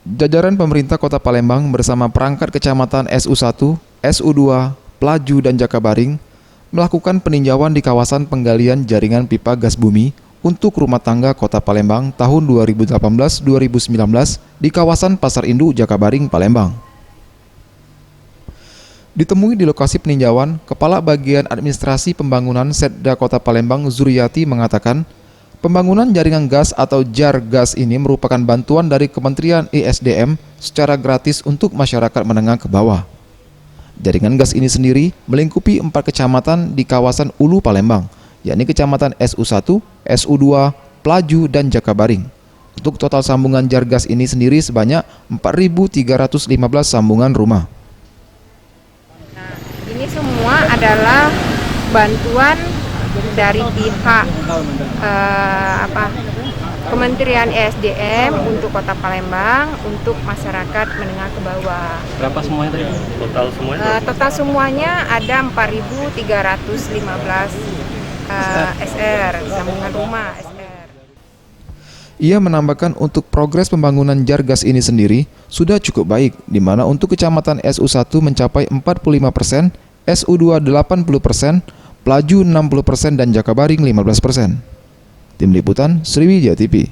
Jajaran pemerintah Kota Palembang bersama perangkat kecamatan SU1, SU2, Pelaju, dan Jakabaring melakukan peninjauan di kawasan penggalian jaringan pipa gas bumi untuk rumah tangga Kota Palembang tahun 2018-2019 di kawasan Pasar Induk, Jakabaring, Palembang. Ditemui di lokasi peninjauan, Kepala Bagian Administrasi Pembangunan Setda Kota Palembang Zuriati mengatakan, pembangunan jaringan gas atau JAR gas ini merupakan bantuan dari Kementerian ESDM secara gratis untuk masyarakat menengah ke bawah. Jaringan gas ini sendiri melingkupi 4 kecamatan di kawasan Ulu Palembang, yakni Kecamatan SU1, SU2, Pelaju, dan Jakabaring. Untuk total sambungan JAR gas ini sendiri sebanyak 4.315 sambungan rumah. Nah, ini semua adalah bantuan dari pihak Kementerian ESDM untuk Kota Palembang untuk masyarakat menengah ke bawah. Berapa semuanya tadi? Total semuanya? Total semuanya ada 4.315 SR, sambungan rumah SR. Ia menambahkan untuk progres pembangunan JAR gas ini sendiri sudah cukup baik, di mana untuk Kecamatan SU1 mencapai 45%, SU2 80%, Pelaju 60%, dan Jakabaring 15%. Tim Liputan Sriwijaya TV.